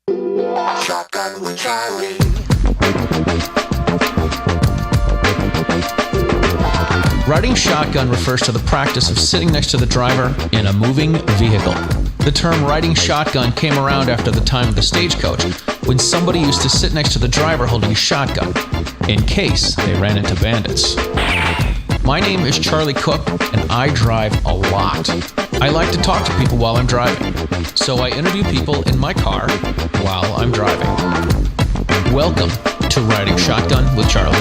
Shotgun with Charlie. Riding shotgun refers to the practice of sitting next to the driver in a moving vehicle. The term riding shotgun came around after the time of the stagecoach, when somebody used to sit next to the driver holding a shotgun, in case they ran into bandits. My name is Charlie Cook, and I drive a lot. I like to talk to people while I'm driving, so I interview people in my car while I'm driving. Welcome to Riding Shotgun with Charlie.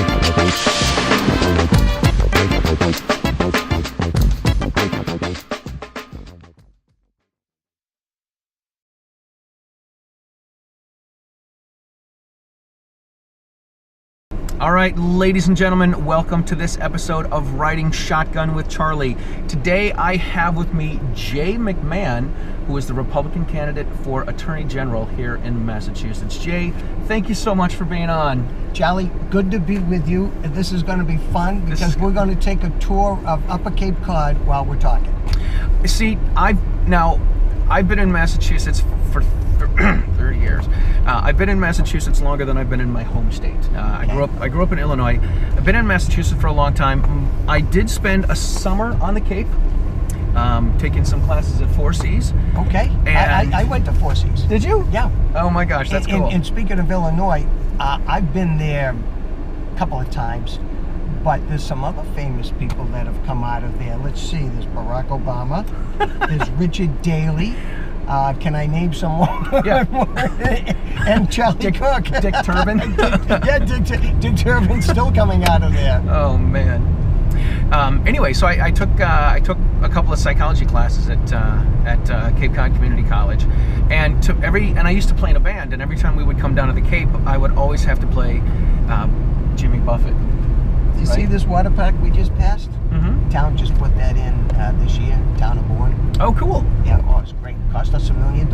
All right, ladies and gentlemen, welcome to this episode of Riding Shotgun with Charlie. Today I have with me Jay McMahon, who is the Republican candidate for Attorney General here in Massachusetts. Jay, thank you so much for being on. Charlie, good to be with you. This is going to be fun because we're going to take a tour of Upper Cape Cod while we're talking. See, I've been in Massachusetts for 30 years. I've been in Massachusetts longer than I've been in my home state. I grew up in Illinois. I've been in Massachusetts for a long time. I did spend a summer on the Cape, taking some classes at 4Cs. Okay. And I went to 4Cs. Did you? Yeah. Oh my gosh, that's cool. And speaking of Illinois, I've been there a couple of times, but there's some other famous people that have come out of there. Let's see. There's Barack Obama. There's Richard Daley. Can I name some more? Yeah. And Charlie Cook. Dick Turpin. Yeah, Dick Turpin's still coming out of there. Oh man. Anyway, so I took a couple of psychology classes at Cape Cod Community College, and I used to play in a band, and every time we would come down to the Cape, I would always have to play Jimmy Buffett. You see this water park we just passed? Mm-hmm. Town just put that in this year, town of Bourne. Oh, cool. Yeah, oh, it's great. Cost us $1 million.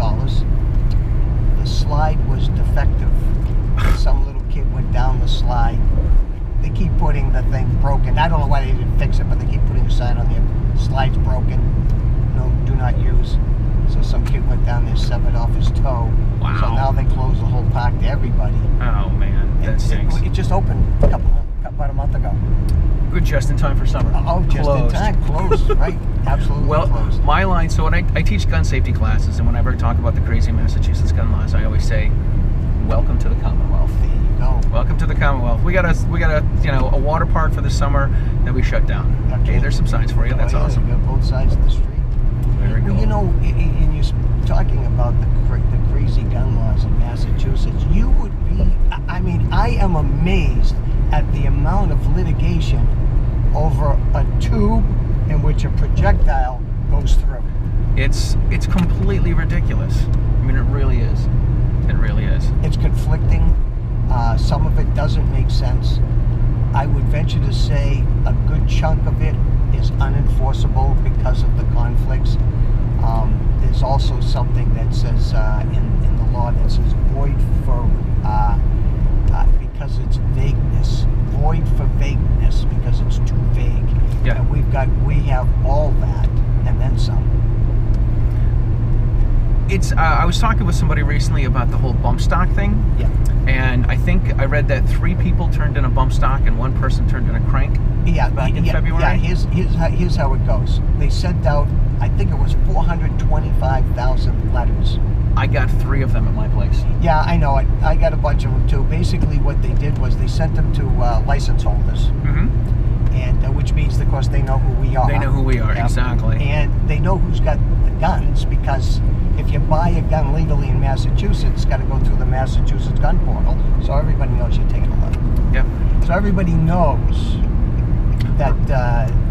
The slide was defective. Some little kid went down the slide. They keep putting the thing broken. I don't know why they didn't fix it, but they keep putting a sign on there. Slide's broken. No, do not use. So some kid went down there, severed off his toe. Wow. So now they closed the whole park to everybody. Oh man, that stinks. It just opened about a month ago. Good, just in time for summer. Oh, just in time. Closed, right. Absolutely well, closed. My line, so when I teach gun safety classes, and whenever I talk about the crazy Massachusetts gun laws, I always say, welcome to the Commonwealth. There you go. Welcome to the Commonwealth. We got a water park for the summer that we shut down. Okay, there's some signs for you. That's awesome. You got both sides of the street. Very cool. Well, you know, and you're talking about the crazy gun laws in Massachusetts, you would be, I am amazed at the amount of litigation over a tube in which a projectile goes through. It's completely ridiculous. I mean, it really is. It really is. It's conflicting. Some of it doesn't make sense. I would venture to say a good chunk of it is unenforceable because of the conflicts. There's also something that says in the law that says void for because it's vagueness. Void for vagueness because it's too vague. Yeah. And we have all that and then some. I was talking with somebody recently about the whole bump stock thing. Yeah. And I think I read that 3 people turned in a bump stock and 1 person turned in a crank. Yeah, back in February. Yeah, here's how it goes. They sent out, I think it was 425,000 letters. I got 3 of them at my place. Yeah, I know it. I got a bunch of them too. Basically, what they did was they sent them to license holders, and which means, of course, they know who we are. They know who we are, exactly. And they know who's got the guns because if you buy a gun legally in Massachusetts, it's got to go through the Massachusetts gun portal, so everybody knows you're taking a look. Yep. So everybody knows that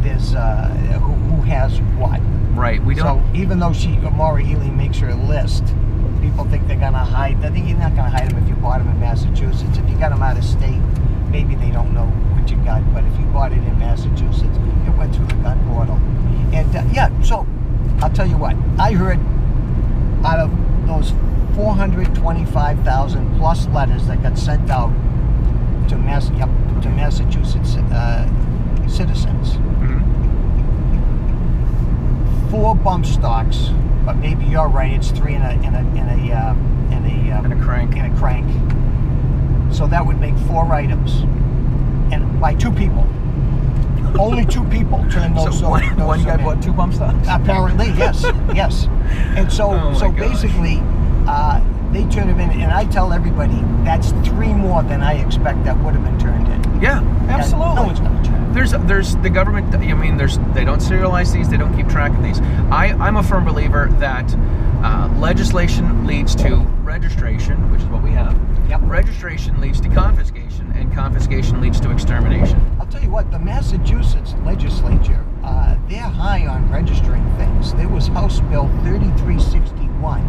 there's who has what. Right. We don't. So even though Maura Healey makes her list, people think they're gonna hide. I think you're not gonna hide them if you bought them in Massachusetts. If you got them out of state, maybe they don't know what you got. But if you bought it in Massachusetts, it went through the gun portal. And yeah, so I'll tell you what. I heard out of those 425,000 plus letters that got sent out to Massachusetts citizens. 4 bump stocks, but maybe you're right. It's 3 in a So that would make 4 items, and by 2 people. Only 2 people turned those. So one guy bought 2 bump stocks? Apparently, yes, yes. And so, basically, they turn them in, and I tell everybody that's 3 more than I expect that would have been turned in. Yeah, absolutely. No one's going to turn it. There's the government. I mean, they don't serialize these. They don't keep track of these. I'm a firm believer that legislation leads to registration, which is what we have. Yep. Registration leads to confiscation, and confiscation leads to extermination. I'll tell you what, the Massachusetts legislature, they're high on registering things. There was House Bill 3361,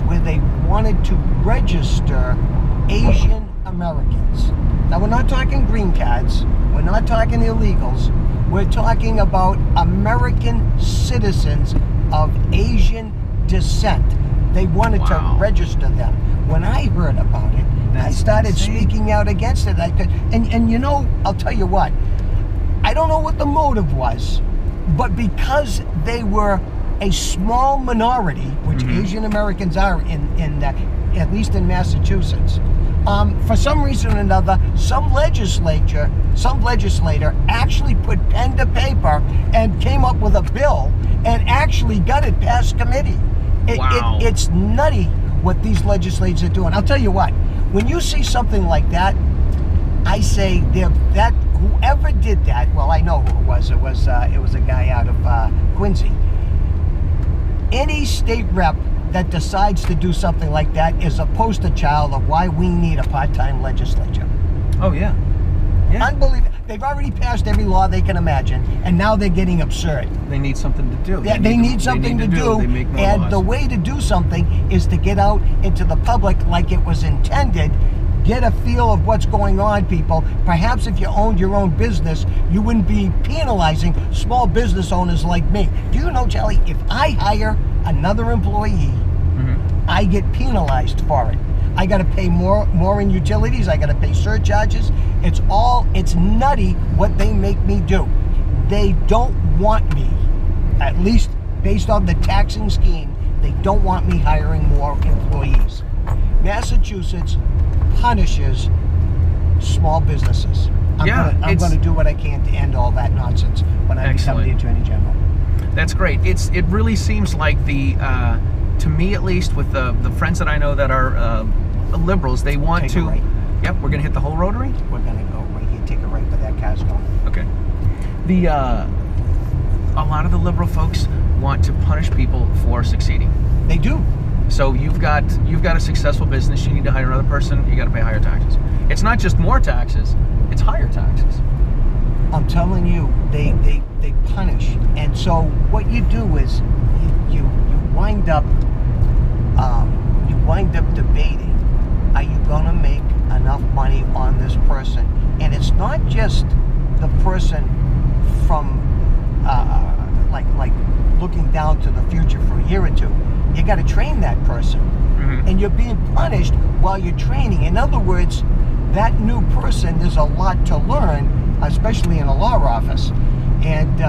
where they wanted to register Asian Americans. Now, we're not talking green cards. We're not talking illegals. We're talking about American citizens of Asian descent. They wanted to register them. When I heard about it, I started speaking out against it. And you know, I'll tell you what, I don't know what the motive was, but because they were a small minority, which Asian Americans are in at least in Massachusetts, for some reason or another, some legislator actually put pen to paper and came up with a bill and actually got it past committee. It's nutty what these legislators are doing. I'll tell you what, when you see something like that, I say that whoever did that, well, I know who it was. It was a guy out of Quincy. Any state rep that decides to do something like that is a poster child of why we need a part-time legislature. Oh, yeah. Unbelievable. They've already passed every law they can imagine, and now they're getting absurd. They need something to do. Yeah, they need something to do. They make more and laws. The way to do something is to get out into the public like it was intended. Get a feel of what's going on, people. Perhaps if you owned your own business, you wouldn't be penalizing small business owners like me. Do you know, Charlie, if I hire another employee, I get penalized for it. I got to pay more in utilities. I got to pay surcharges. It's nutty what they make me do. They don't want me, at least based on the taxing scheme, they don't want me hiring more employees. Massachusetts punishes small businesses. I'm going to do what I can to end all that nonsense when I become the Attorney General. That's great. It really seems like to me at least, with the friends that I know that are liberals, they want to. Right. Yep, we're gonna hit the whole rotary. We're gonna go right here, take a right, but that car's going. Okay. A lot of the liberal folks want to punish people for succeeding. They do. So you've got a successful business. You need to hire another person. You got to pay higher taxes. It's not just more taxes; it's higher taxes. I'm telling you, they punish, and so what you do is you wind up debating. Are you going to make enough money on this person? And it's not just the person from like looking down to the future for a year or two. You got to train that person, and you're being punished while you're training. In other words, that new person, there's a lot to learn, especially in a law office, and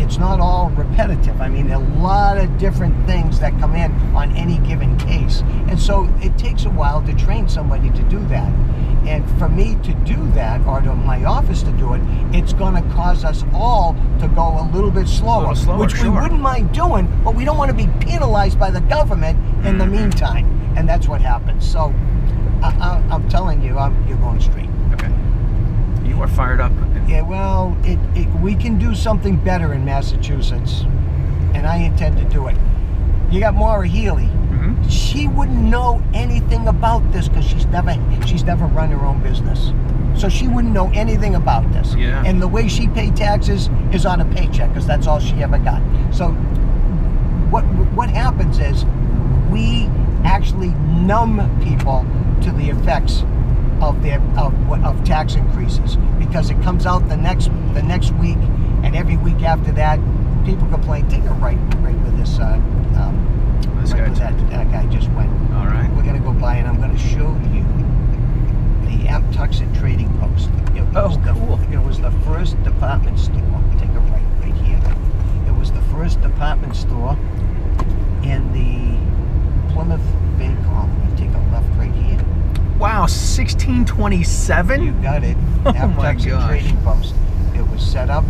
it's not all repetitive. I mean, a lot of different things that come in on any given case, and so it takes a while to train somebody to do that. And for me to do that, or to my office to do it, it's going to cause us all to go a little bit slower, which we wouldn't mind doing, but we don't want to be penalized by the government in the meantime, and that's what happens. So I'm telling you, you're going straight. Okay. You are fired up. Yeah, well, we can do something better in Massachusetts, and I intend to do it. You got Maura Healey. She wouldn't know anything about this because she's never run her own business, so she wouldn't know anything about this. Yeah. And the way she paid taxes is on a paycheck because that's all she ever got. So what happens is we actually numb people to the effects of tax increases, because it comes out the next week, and every week after that, people complain. Take a right with this. That guy just went. All right. We're gonna go by, and I'm gonna show you the Aptuxcet Trading Post. Cool. It was the first department store. Take a right here. It was the first department store in the Plymouth Bay Colony. Take a left right here. Wow. Wow, 1627? You got it. Oh my Aptuxcet gosh. Trading Post. It was set up.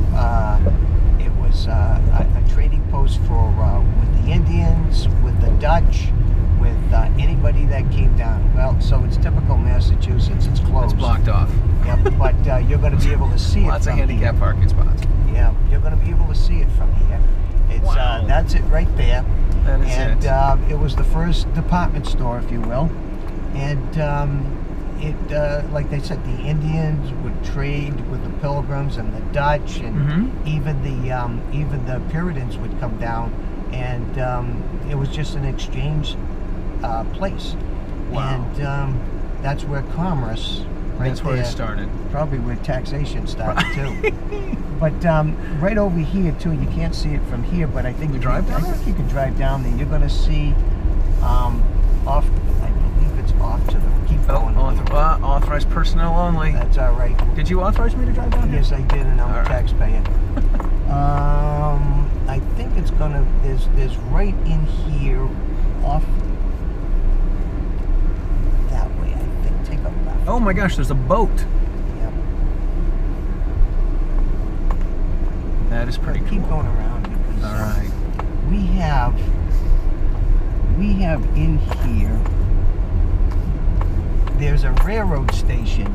It was a trading post for with the Indians, with the Dutch, with anybody that came down. Well, so it's typical Massachusetts. It's closed. It's blocked off. Yep, but you're going to be able to see it. Lots of from handicap here. parking spots. Yeah, you're going to be able to see it from here. It's Wow. that's it right there. That is And it. it was the first department store, if you will. And like they said, the Indians would trade with the Pilgrims and the Dutch, and even the Puritans would come down, and it was just an exchange place. Wow. And that's where commerce. That's where it started. Probably where taxation started too. But right over here too, you can't see it from here, but I think You drive down I think you can drive down there. You're going to see off. I believe it's off to the. Keep going. Authorized personnel only. That's all right. Did you authorize me to drive down here? Yes, I did, and I'm All a right. taxpayer. I think it's gonna. There's right in here, off that way. I think. Take a left. Oh my gosh, there's a boat. Yep. That is pretty cool. Keep going around because All right. we have in here. There's a railroad station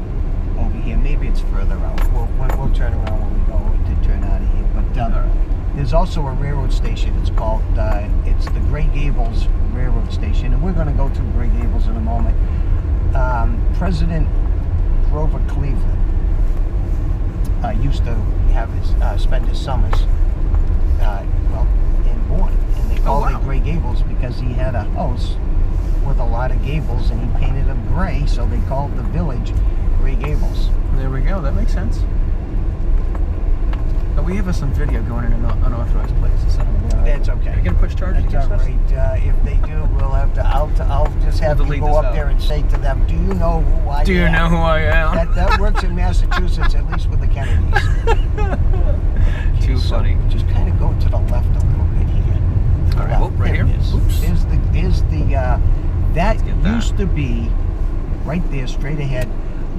over here. Maybe it's further out. We'll turn around when we go to turn out of here. But All right. there's also a railroad station. It's called it's the Gray Gables Railroad Station, and we're going to go to Gray Gables in a moment. President Grover Cleveland used to have his spend his summers in Bourne, and they called wow. it Gray Gables because he had a house with a lot of gables, and he painted them gray, so they called the village Gray Gables. There we go. That makes sense. Oh, we have some video going in an unauthorized place. That's okay. Are you gonna push charges That's against all us? right. If they do, we'll have to. I'll just have We'll to delete go this up out. there and say to them, "Do you know who I am?" Do you know who I am? That works in Massachusetts, at least with the Kennedys. Too funny. Just kind of go to the left a little bit here. To the All right. left. Oh, right There here. it is. Oops. There's the that get that. used to be right there, straight ahead,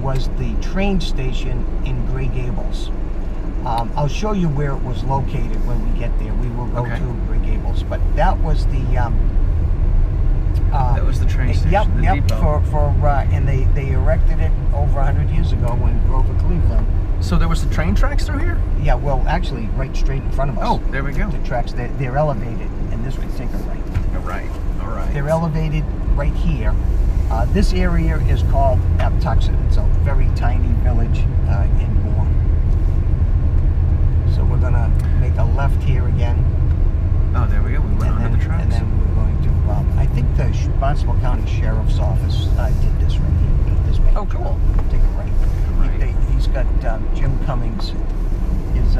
was the train station in Gray Gables. I'll show you where it was located when we get there. We will go Okay. to Gray Gables, but that was the That was the train station. Yep, the depot. and they erected it over 100 years ago when Grover Cleveland. So there was the train tracks through here? Yeah, well, actually, right straight in front of us. Oh, there we go. The tracks, they're elevated, and this way, take a right. All right. All right. They're elevated right here. This area is called Aptuxcet. It's a very tiny village in Bourne. So we're gonna make a left here again. Oh, there we go. We went onto the tracks. And then we're going to, I think the Barnstable County Sheriff's Office did this right here. This main Oh, cool. trail. Take a right. Right. He's got Jim Cummings, his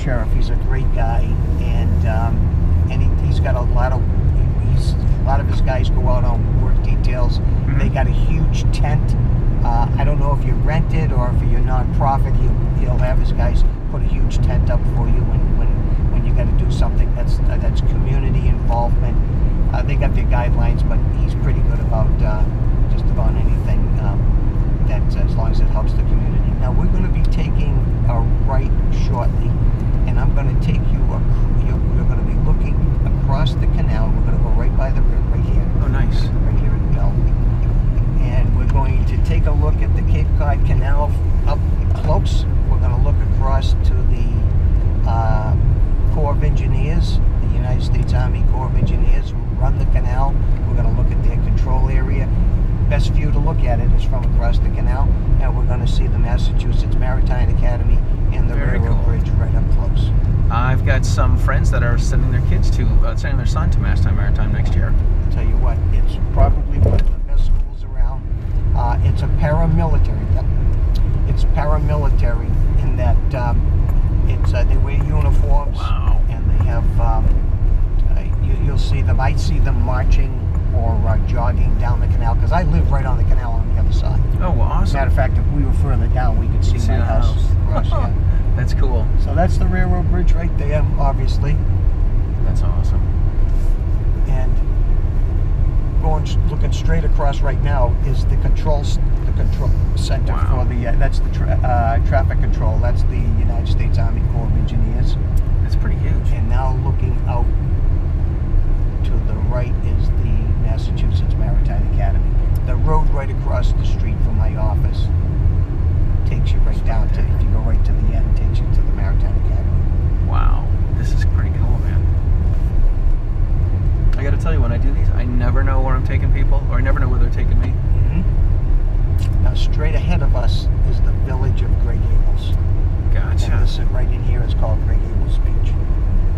sheriff. He's a great guy, and he's got a lot of his guys go out on work details. Mm-hmm. They got a huge tent. I don't know if you rent it or if you're non-profit. He'll have his guys put a huge tent up for you when you got to do something that's community involvement. They got their guidelines, but he's pretty good about just about anything that as long as it helps the community. Now we're going to be taking a right shortly, and I'm going to take you. You're going to be looking across the canal. We're going to go right by the river, right here. Oh, nice. Right here in Bell. And we're going to take a look at the Cape Cod Canal up close. We're going to look across to the Corps of Engineers, the United States Army Corps of Engineers who run the canal. We're going to look at their control area. Best view to look at it is from across the canal, and we're going to see the Massachusetts Maritime Academy and the Very railroad cool. bridge right up close. I've got some friends that are sending their son to Maritime next year. I'll tell you what, it's probably one of the best schools around. It's a paramilitary. Yep. It's paramilitary in that they wear uniforms. Wow. And they have you'll see them. I see them marching or jogging down the canal because I live right on the canal on the other side. Oh, well, awesome. Matter of fact, if we were further down, we could see my the house across. Yeah. That's cool. So that's the railroad bridge right there, obviously. That's awesome. And looking straight across right now is the control center Wow. for the that's the traffic control. That's the United States Army Corps of Engineers. That's pretty huge. And now looking out to the right is the Massachusetts Maritime Academy. The road right across the street from my office takes you right down to, if you go right to the end, takes you to the Maritime Academy. Wow, this is pretty cool, man. I got to tell you, when I do these, I never know where I'm taking people, or I never know where they're taking me. Now, straight ahead of us is the village of Grey Gables. Gotcha. And this is right in here. It's called Grey Gables Beach.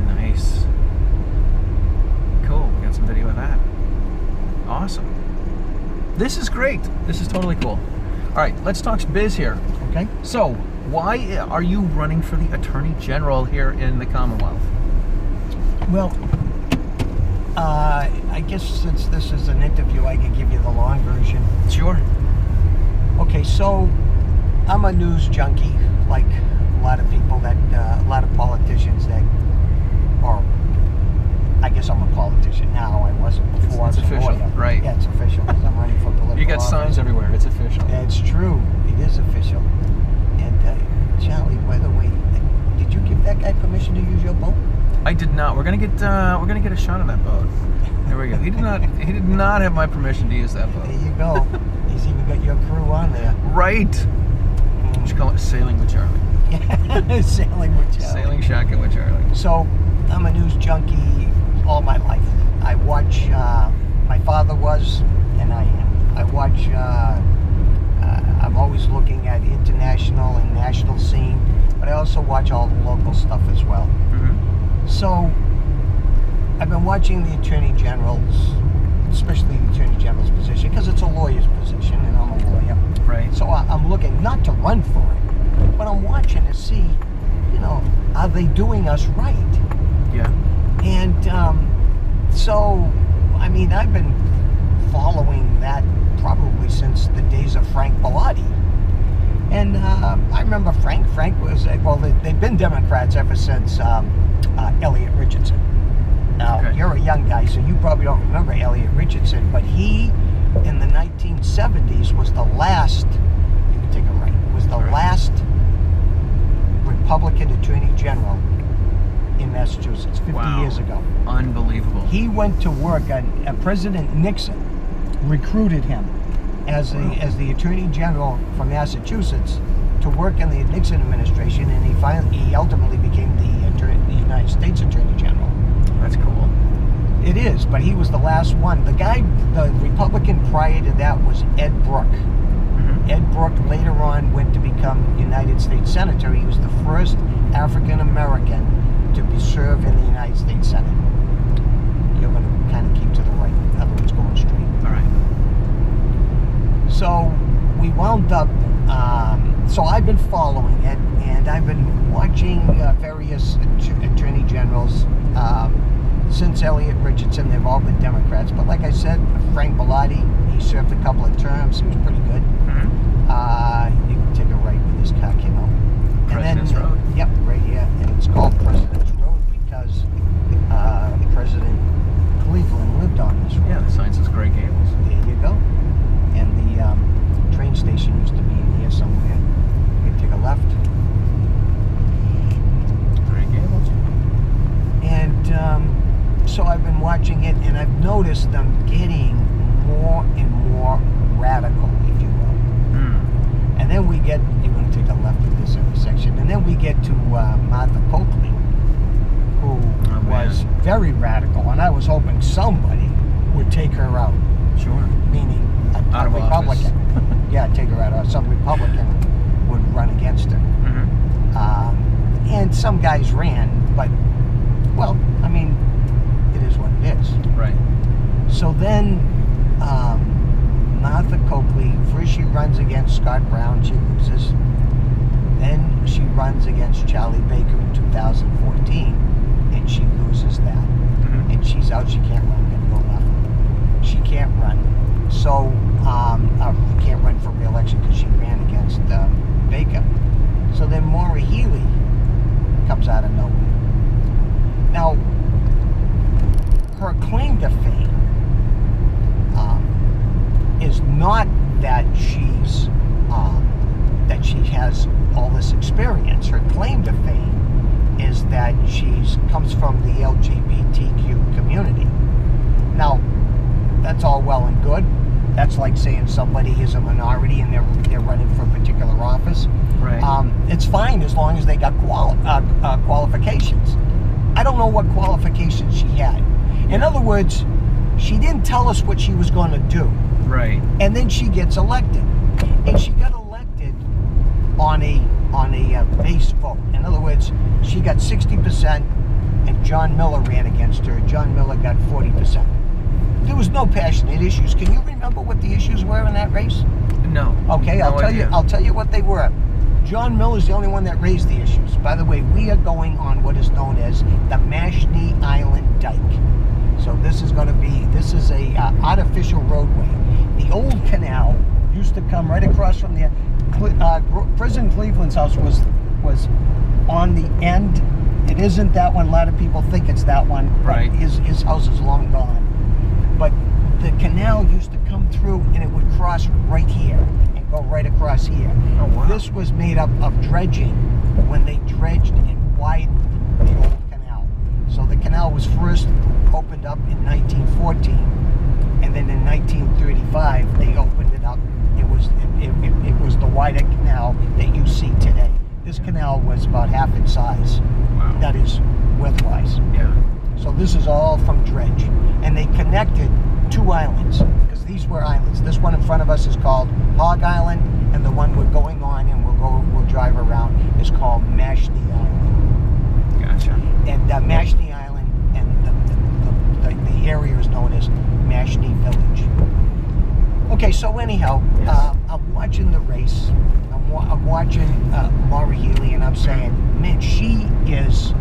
Nice. Cool. We got some video of that. Awesome. This is great. This is totally cool. All right, let's talk biz here. Okay. So, why are you running for the Attorney General here in the Commonwealth? Well, I guess since this is an interview, I can give you the long version. Sure. Okay, so I'm a news junkie, like a lot of people a lot of politicians that, or I guess I'm a politician now. I wasn't before. It's I was a official, lawyer. right. Yeah, it's official because I'm running for political You got office. signs everywhere. It's official. It's true. It is official. And Charlie, by the way, did you give that guy permission to use your boat? I did not. We're gonna get a shot of that boat. There we go. He did not have my permission to use that boat. There you go. He's even got your crew on there. Right. You should call it Sailing with Charlie. Yeah, sailing with Charlie. Sailing shotgun with Charlie. So, I'm a news junkie all my life. I watch, my father was, and I am. I watch, I'm always looking at international and national scene, but I also watch all the local stuff as well. Mm-hmm. So, I've been watching the Attorney General's, especially the Attorney General's position, because it's a lawyer's position, and I'm a lawyer. Right. So I'm looking, not to run for it, but I'm watching to see, are they doing us right? Yeah. And so, I mean, I've been following that probably since the days of Frank Bellotti. And I remember Frank was, well, they've been Democrats ever since Elliot Richardson. Now, Okay. You're a young guy, so you probably don't remember Elliot Richardson, but he, in the 1970s, was the last, you can take it right, was the last Republican Attorney General in Massachusetts 50 Wow. years ago. Unbelievable. He went to work, President Nixon recruited him as the Attorney General for Massachusetts to work in the Nixon administration, and he ultimately became the United States Attorney General. That's cool. It is, but he was the last one. The Republican prior to that was Ed Brooke. Mm-hmm. Ed Brooke later on went to become United States Senator. He was the first African American to serve in the United States Senate. You're going to kind of keep to the right, in other words, going straight. All right. So we wound up, so I've been following it, and I've been watching various attorney generals since Elliot Richardson. They've all been Democrats, but like I said, Frank Bellotti, he served a couple of terms. He was pretty good. Mm-hmm. You can take a right with this car came out. President's Road? Yep, right here, and it's called President's Road because President Cleveland lived on this road. Yeah, the sign says Grey Gables. There you go. And the train station used to be in here somewhere. You can take a left. Grey Gables. And so I've been watching it, and I've noticed them getting more and more radical, if you will. Mm. And then we get, you're going to take a left at this intersection, and then we get to Martha Coakley, who was very radical, and I was hoping somebody would take her out. Sure. Meaning Out a of office. Republican. Yeah, take her out, or some Republican would run against her. Mm-hmm. And some guys ran, but, well, I mean, it is what it is. Right. So then, Martha Coakley, first she runs against Scott Brown, she loses. Then she runs against Charlie Baker in 2014, and she loses that. Mm-hmm. And she's out, she can't run, gonna go left. She can't run. So, can't run for re-election because she ran against Baker. So then Maura Healey comes out of nowhere. Now, her claim to fame is not that that she has all this experience. Her claim to fame is that comes from the LGBTQ community. Now, that's all well and good. That's like saying somebody is a minority and they're running for a particular office. Right. It's fine as long as they got qualifications. I don't know what qualifications she had. In other words, she didn't tell us what she was going to do. Right. And then she gets elected. And she got elected on a base vote. In other words, she got 60% and John Miller ran against her. John Miller got 40%. There was no passionate issues. Can you remember what the issues were in that race? No. Okay, No idea. I'll tell you what they were. John Miller's the only one that raised the issues. By the way, we are going on what is known as the Mashney Island Dike. So this is a artificial roadway. The old canal used to come right across from the President Cleveland's house was on the end. It isn't that one. A lot of people think it's that one. Right. His house is long gone. But the canal used to come through and it would cross right here and go right across here. Oh, wow. This was made up of dredging when they dredged and widened the old canal. So the canal was first opened up in 1914, and then in 1935 they opened it up. It was the wider canal that you see today. This canal was about half its size. Wow. That is widthwise. Yeah. So this is all from dredge. And they connected two islands, because these were islands. This one in front of us is called Hog Island, and the one we're going on and we'll drive around is called Mashney Island. Gotcha. And Mashney Island and the area is known as Mashney Village. Okay, so anyhow, Yes. I'm watching the race. I'm watching Maura Healey, and I'm saying, man, she is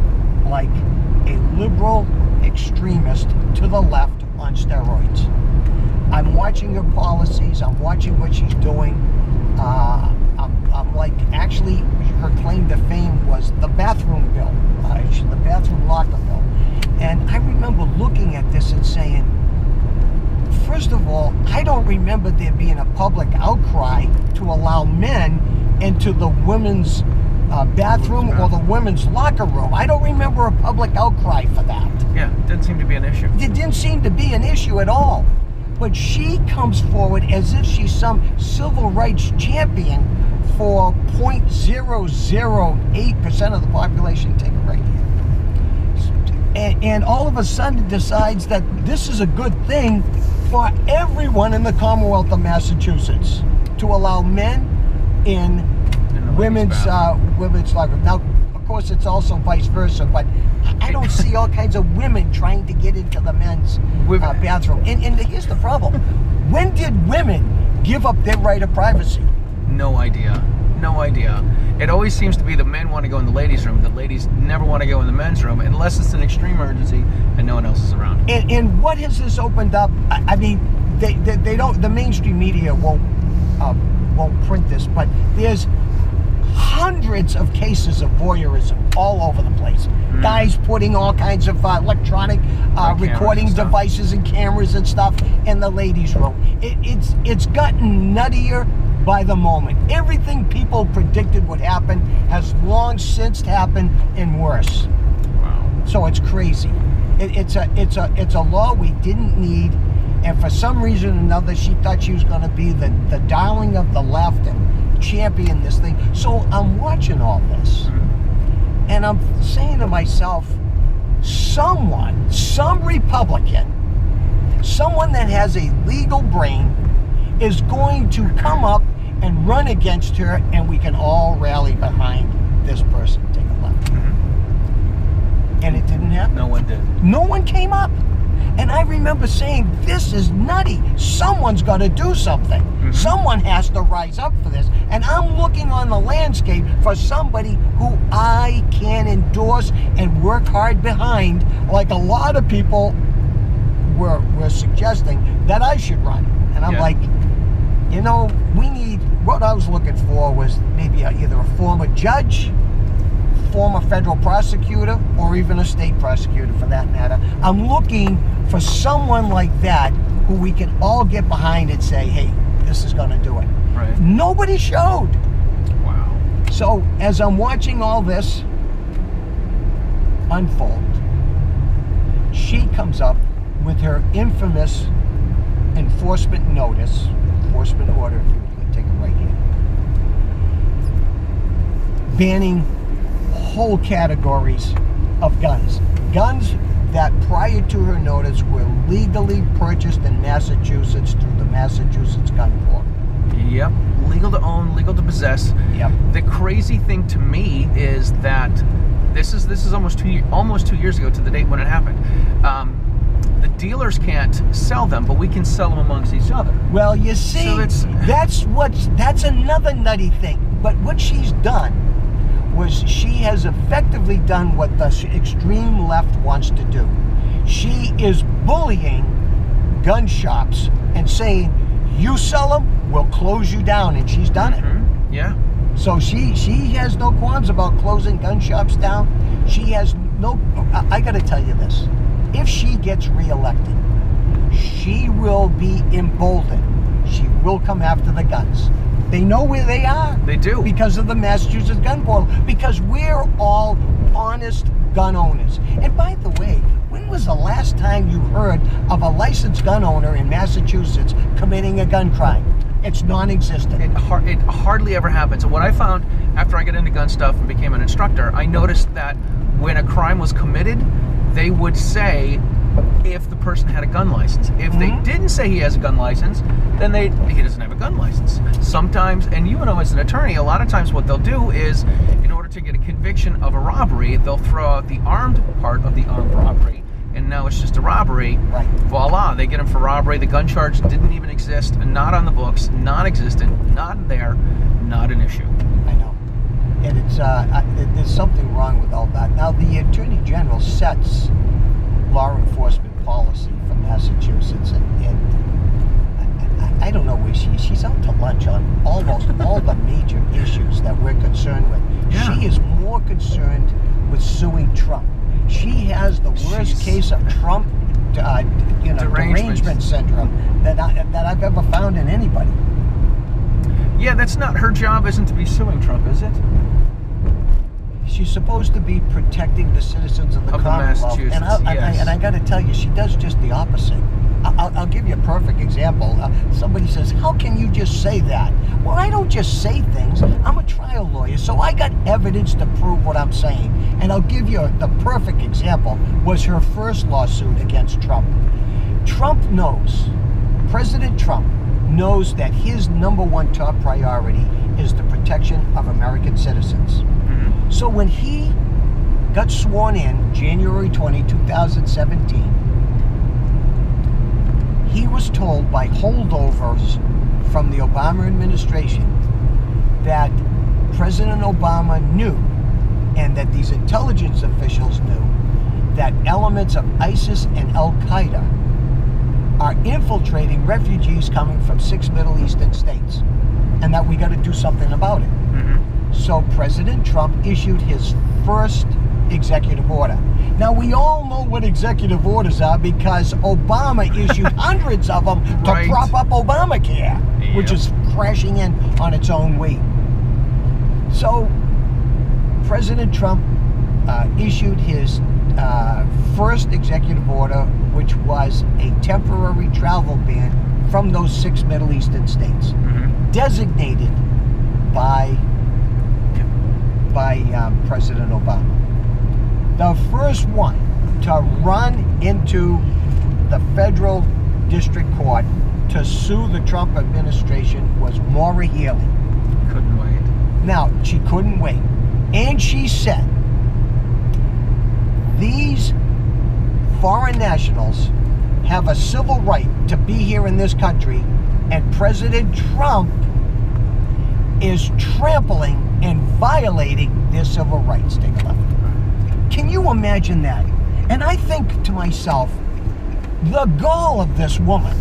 like a liberal extremist to the left on steroids. I'm watching her policies. I'm watching what she's doing. I'm like, actually, her claim to fame was the bathroom bill, the bathroom locker bill. And I remember looking at this and saying, first of all, I don't remember there being a public outcry to allow men into the women's bathroom or the women's locker room. I don't remember a public outcry for that. Yeah, it didn't seem to be an issue. It didn't seem to be an issue at all. But she comes forward as if she's some civil rights champion for 0.008% of the population. Take it right here. And all of a sudden decides that this is a good thing for everyone in the Commonwealth of Massachusetts to allow men in women's locker room. Now, of course, it's also vice versa, but I don't see all kinds of women trying to get into the men's bathroom. And here's the problem. When did women give up their right of privacy? No idea. No idea. It always seems to be the men want to go in the ladies' room. The ladies never want to go in the men's room unless it's an extreme emergency and no one else is around. And what has this opened up? I mean, they don't. The mainstream media won't print this, but there's hundreds of cases of voyeurism all over the place. Guys putting all kinds of electronic recording devices and cameras and stuff in the ladies' room. It's gotten nuttier by the moment. Everything people predicted would happen has long since happened and worse. Wow. So it's crazy. It's a law we didn't need, and for some reason or another, she thought she was going to be the darling of the left and champion this thing. So I'm watching all this, and I'm saying to myself, some Republican, someone that has a legal brain is going to come up and run against her, and we can all rally behind this person. Take a look. And it didn't happen. No one did. No one came up. And I remember saying, this is nutty. Someone's got to do something. Someone has to rise up for this. And I'm looking on the landscape for somebody who I can endorse and work hard behind, like a lot of people were suggesting that I should run. And I'm like, you know, we need, what I was looking for was maybe either a former judge, former federal prosecutor, or even a state prosecutor for that matter. I'm looking for someone like that who we can all get behind and say, hey, going to do it. Right. Nobody showed. Wow. So as I'm watching all this unfold, she comes up with her infamous enforcement order, if you could take it right here, banning whole categories of guns. Guns that prior to her notice were legally purchased in Massachusetts through the Massachusetts Gun Corps. Yep. Legal to own, legal to possess. Yep. The crazy thing to me is that this is almost 2 years ago to the date when it happened. The dealers can't sell them, but we can sell them amongst each other. Well, you see, So that's another nutty thing. But what she's done was she has effectively done what the extreme left wants to do. She is bullying gun shops and saying, you sell them, we'll close you down, and she's done it. Mm-hmm. Yeah. So she has no qualms about closing gun shops down. She has no, I gotta tell you this, if she gets reelected, she will be emboldened. She will come after the guns. They know where they are. They do. Because of the Massachusetts Gun Board. Because we're all honest gun owners. And by the way, when was the last time you heard of a licensed gun owner in Massachusetts committing a gun crime? It's non-existent. It hardly ever happens. And what I found after I got into gun stuff and became an instructor, I noticed that when a crime was committed, they would say if the person had a gun license. If they didn't say he has a gun license, then he doesn't have a gun license. Sometimes, and you know as an attorney, a lot of times what they'll do is, in order to get a conviction of a robbery, they'll throw out the armed part of the armed robbery, and now it's just a robbery. Right. Voila, they get him for robbery. The gun charge didn't even exist, not on the books, non-existent, not there, not an issue. I know. And it's there's something wrong with all that. Now, the Attorney General sets law enforcement policy for Massachusetts, and I don't know where she's out to lunch on almost all the major issues that we're concerned with. Yeah. She is more concerned with suing Trump. She has the worst case of Trump derangement syndrome that I've ever found in anybody. Yeah, that's not her job, isn't to be suing Trump, is it? She's supposed to be protecting the citizens of the Commonwealth, Massachusetts, and I got to tell you, she does just the opposite. I'll give you a perfect example. Somebody says, "How can you just say that?" Well, I don't just say things. I'm a trial lawyer, so I got evidence to prove what I'm saying. And I'll give you the perfect example. Was her first lawsuit against Trump. President Trump knows that his number one top priority is the protection of American citizens. So when he got sworn in January 20, 2017, he was told by holdovers from the Obama administration that President Obama knew, and that these intelligence officials knew, that elements of ISIS and Al-Qaeda are infiltrating refugees coming from 6 Middle Eastern states, and that we got to do something about it. So President Trump issued his first executive order. Now, we all know what executive orders are because Obama issued hundreds of them to prop up Obamacare, which is crashing in on its own weight. So President Trump issued his first executive order, which was a temporary travel ban from those 6 Middle Eastern states, designated by President Obama. The first one to run into the federal district court to sue the Trump administration was Maura Healey. Couldn't wait. Now, she couldn't wait. And she said, these foreign nationals have a civil right to be here in this country, and President Trump is trampling and violating their civil rights. Take a look. Can you imagine that? And I think to myself, the gall of this woman,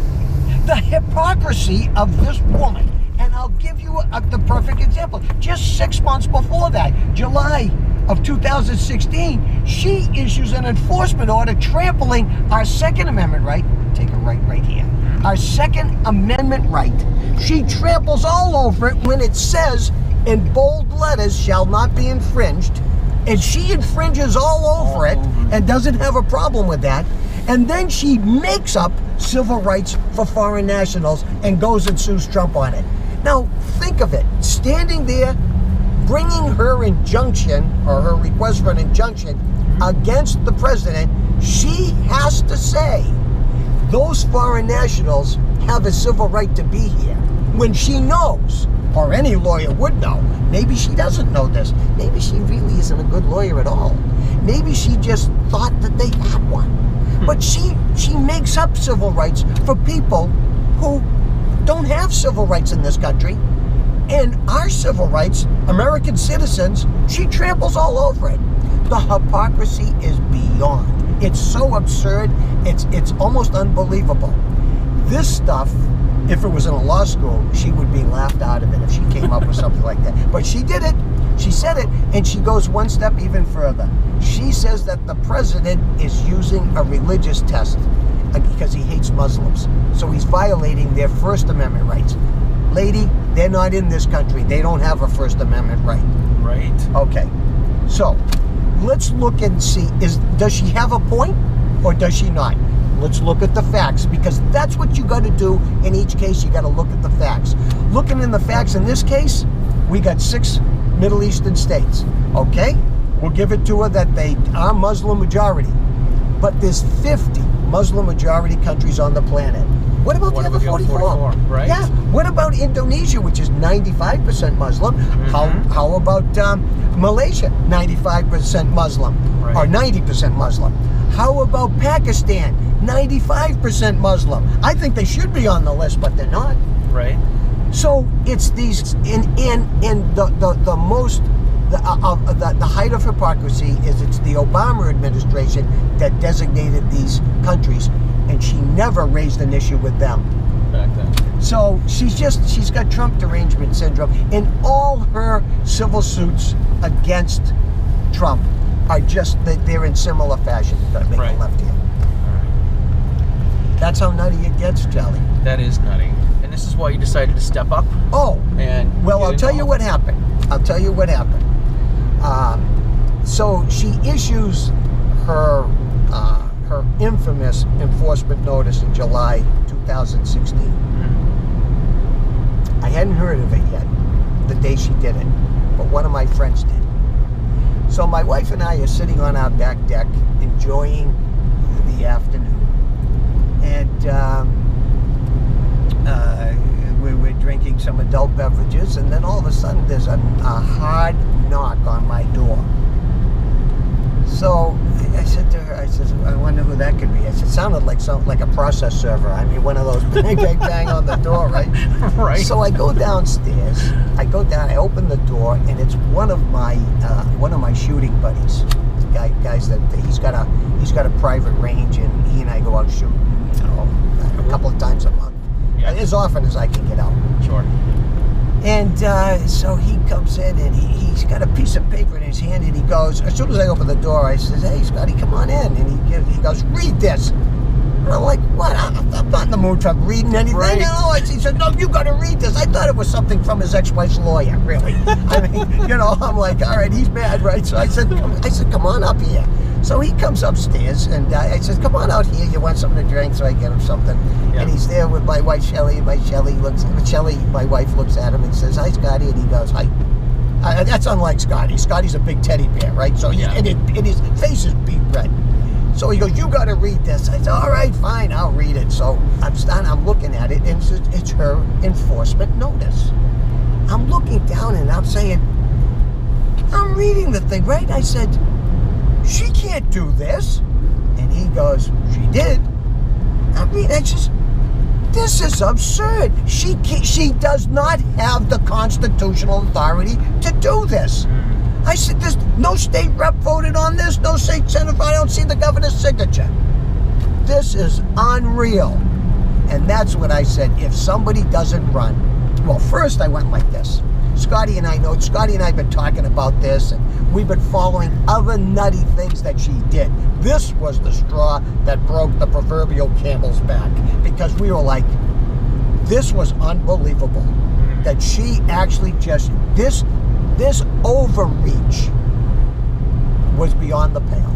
the hypocrisy of this woman. And I'll give you the perfect example. Just 6 months before that, July of 2016, she issues an enforcement order trampling our Second Amendment right. Take a right here. our Second Amendment right. She tramples all over it when it says in bold letters, shall not be infringed. And she infringes all over it and doesn't have a problem with that. And then she makes up civil rights for foreign nationals and goes and sues Trump on it. Now, think of it. Standing there, bringing her injunction, or her request for an injunction, against the president, she has to say those foreign nationals have a civil right to be here. When she knows, or any lawyer would know, maybe she doesn't know this. Maybe she really isn't a good lawyer at all. Maybe she just thought that they had one. But she makes up civil rights for people who don't have civil rights in this country. And our civil rights, American citizens, she tramples all over it. The hypocrisy is beyond. It's so absurd, it's almost unbelievable. This stuff, if it was in a law school, she would be laughed out of it if she came up with something like that. But she did it, she said it, and she goes one step even further. She says that the president is using a religious test because he hates Muslims. So he's violating their First Amendment rights. Lady, they're not in this country. They don't have a First Amendment right. Right. Okay. So, let's look and see, does she have a point or does she not? Let's look at the facts, because that's what you got to do in each case. You got to look at the facts. Looking in the facts in this case, we got 6 Middle Eastern states. Okay? We'll give it to her that they are Muslim majority. But there's 50 Muslim majority countries on the planet. What about the other 44? Right. Yeah. What about Indonesia, which is 95% Muslim? How about Malaysia, 95% Muslim, right, or 90% Muslim? How about Pakistan, 95% Muslim? I think they should be on the list, but they're not. Right. So it's these, the height of hypocrisy is it's the Obama administration that designated these countries, and she never raised an issue with them back then. So she's got Trump derangement syndrome, and all her civil suits against Trump are just that they're in similar fashion. You've got to make a left here. That's how nutty it gets, Charlie. That is nutty. And this is why you decided to step up. Oh, and well, I'll tell you what happened. So she issues her infamous enforcement notice in July 2016. I hadn't heard of it yet the day she did it, but one of my friends did. So my wife and I are sitting on our back deck enjoying the afternoon, and we're drinking some adult beverages, and then all of a sudden there's a hard knock on my door. So I said to her, I wonder who that could be. I said, it sounded like a process server. I mean, one of those bang, bang, bang on the door, right? Right. So I go downstairs. I open the door, and it's one of my shooting buddies. Guys that he's got a private range, and he and I go out shooting, a couple of times a month, as often as I can get out. Sure. And so he comes in, and he's got a piece of paper in his hand, and he goes, as soon as I open the door, I says, "Hey, Scotty, come on in." And he goes, "Read this." And I'm like, "What? I'm not in the mood for reading anything." Right. He said, "No, you got to read this." I thought it was something from his ex-wife's lawyer, really. I mean, I'm like, all right, he's mad, right? So I said, "Come on up here." So he comes upstairs, and I said, "Come on out here. You want something to drink?" So I get him something. Yeah. And he's there with my wife, Shelley. My wife looks at him and says, "Hi, Scotty." And he goes, "Hi." That's unlike Scotty. Scotty's a big teddy bear, right? So and his face is beat red. So he goes, "You got to read this." I said, "All right, fine, I'll read it." So I'm looking at it, and it's her enforcement notice. I'm looking down, and I'm saying, I'm reading the thing, right? I said, "She can't do this." And he goes, "She did." I just, this is absurd. She does not have the constitutional authority to do this. I said, "There's no state rep voted on this, no state senator. I don't see the governor's signature. This is unreal." And that's what I said. If somebody doesn't run, well, first I went like this. Scotty and I know. Scotty and I have been talking about this, and we've been following other nutty things that she did. This was the straw that broke the proverbial camel's back, because we were like, this was unbelievable. That she actually just, this overreach was beyond the pale.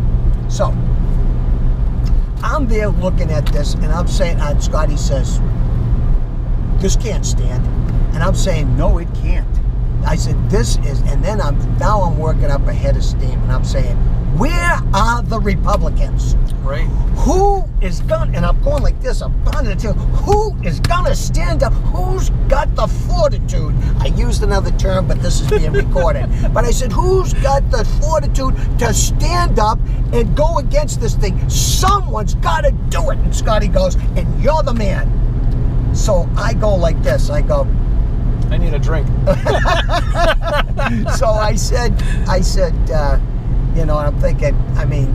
So, I'm there looking at this, and I'm saying, Scotty says, this can't stand. And I'm saying, no, it can't. I said, this is, and then I'm working up a head of steam, and I'm saying, where are the Republicans? Right. Who is gonna, and I'm going like this, I'm pounding the tail, who is gonna stand up? Who's got the fortitude? I used another term, but this is being recorded. But I said, who's got the fortitude to stand up and go against this thing? Someone's gotta do it. And Scotty goes, and you're the man. So I go like this, I go, I need a drink. So I said, you know, I'm thinking, I mean,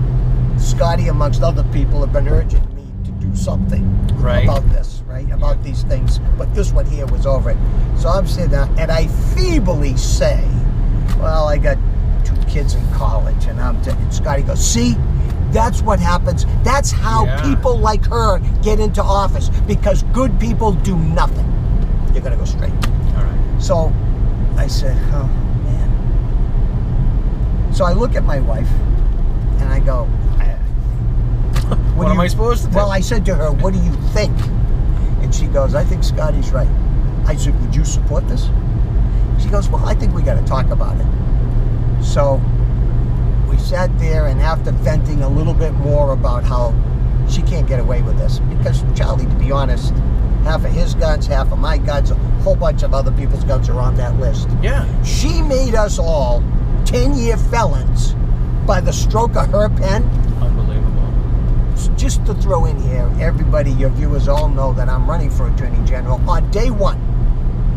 Scotty, amongst other people, have been urging me to do something about this, right? About these things. But this one here was over it. So I'm sitting there, and I feebly say, well, I got 2 kids in college, and Scotty goes, see? That's what happens. That's how people like her get into office, because good people do nothing. You're going to go straight. All right. So I said, oh, man. So I look at my wife, and I go, what am I supposed to do? Well, I said to her, what do you think? And she goes, I think Scotty's right. I said, would you support this? She goes, well, I think we got to talk about it. So we sat there, and after venting a little bit more about how she can't get away with this, because Charlie, to be honest, half of his guns, half of my guns, a whole bunch of other people's guns are on that list. Yeah. She made us all 10-year felons by the stroke of her pen. Unbelievable. Just to throw in here, everybody, your viewers all know that I'm running for Attorney General. On day 1,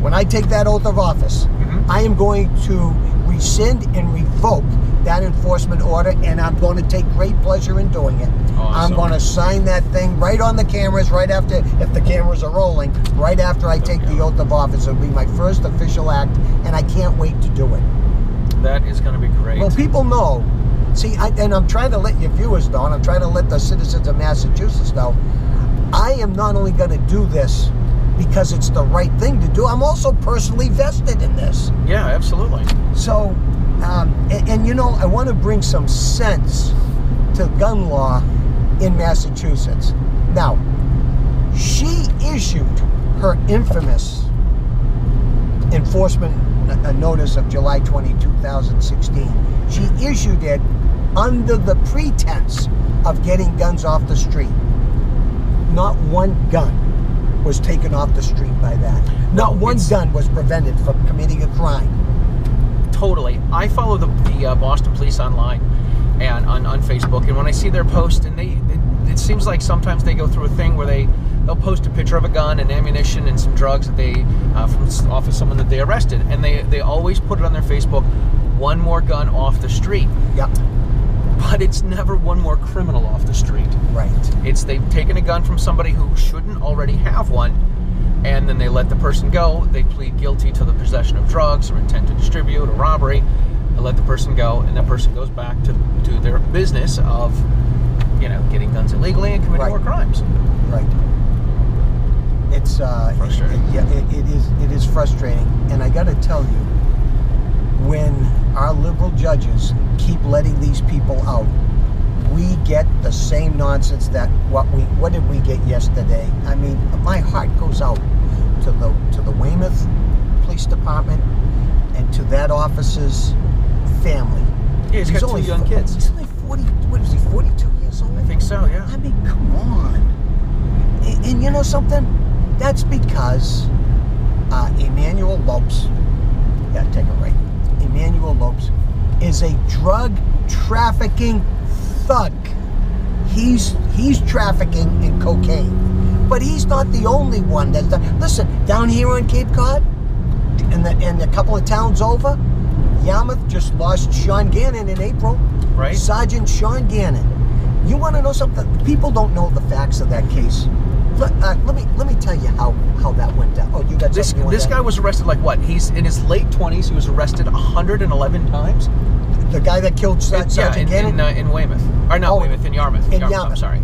when I take that oath of office, I am going to rescind and revoke that enforcement order, and I'm going to take great pleasure in doing it. Awesome. I'm going to sign that thing right on the cameras, right after, if the cameras are rolling, right after I take the oath of office. It'll be my first official act, and I can't wait to do it. That is going to be great. Well, people know. See, and I'm trying to let your viewers know, and I'm trying to let the citizens of Massachusetts know, I am not only going to do this because it's the right thing to do, I'm also personally vested in this. Yeah, absolutely. So, and you know, I want to bring some sense to gun law in Massachusetts. Now, she issued her infamous enforcement notice of July 20, 2016. She issued it under the pretense of getting guns off the street. Not one gun was taken off the street by that. Not one gun was prevented from committing a crime. Totally. I follow the Boston Police online and on Facebook, and when I see their posts, and it seems like sometimes they go through a thing where they'll post a picture of a gun and ammunition and some drugs that they off of someone that they arrested, and they always put it on their Facebook, one more gun off the street. Yep. But it's never one more criminal off the street. Right. It's they've taken a gun from somebody who shouldn't already have one, and then they let the person go. They plead guilty to the possession of drugs or intent to distribute or robbery. They let the person go, and that person goes back to their business of, you know, getting guns illegally and committing more crimes. Right. It's frustrating. It is frustrating, and I got to tell you, when our liberal judges keep letting these people out, we get the same nonsense that what did we get yesterday? I mean, my heart goes out to the Weymouth Police Department and to that officer's family. Yeah, he's got 2 young kids. He's only 40. What is he? 42 years old. I think so. Yeah. I mean, come on. And you know something? That's because Emmanuel Lopes. Yeah, take it right. Emmanuel Lopes is a drug trafficking thug. He's trafficking in cocaine, but he's not the only one that's done. Listen, down here on Cape Cod, and a couple of towns over, Yarmouth just lost Sean Gannon in April. Right. Sergeant Sean Gannon. You want to know something? People don't know the facts of that case. let me tell you how that went down. Oh, you got This something you want this to guy add? was arrested like what? He's in his late 20s. He was arrested 111 times. The guy that killed Sergeant Gannon? in Weymouth. Or not Weymouth, in Yarmouth. In I'm Yarmouth. sorry.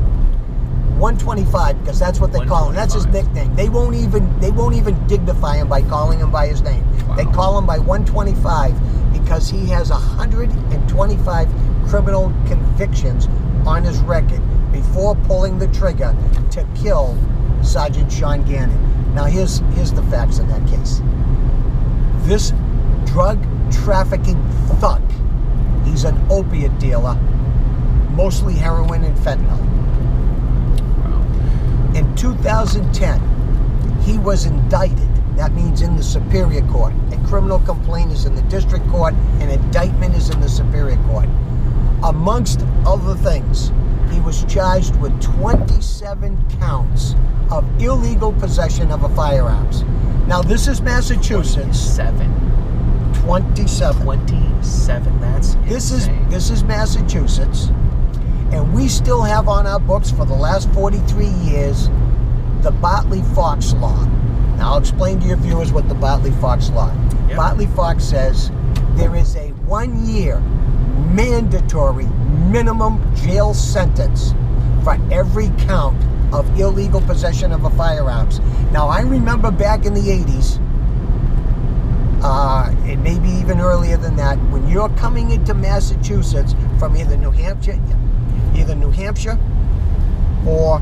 125, because that's what they call him. That's his 125. nickname. They won't even dignify him by calling him by his name. Wow. They call him by 125 because he has 125 criminal convictions on his record before pulling the trigger to kill Sergeant Sean Gannon. Now here's the facts in that case. This drug trafficking thug, he's an opiate dealer, mostly heroin and fentanyl. In 2010, he was indicted. That means in the Superior Court. A criminal complaint is in the District Court, an indictment is in the Superior Court. Amongst other things, he was charged with 27 counts of illegal possession of a firearms. Now, this is Massachusetts. 27. 27. That's insane. This is Massachusetts. And we still have on our books for the last 43 years the Bartley-Fox Law. Now, I'll explain to your viewers what the Bartley-Fox Law is. Yep. Bartley-Fox says there is a 1-year mandatory minimum jail sentence for every count of illegal possession of a firearms. Now, I remember back in the 80s, and maybe even earlier than that, when you're coming into Massachusetts from either New Hampshire or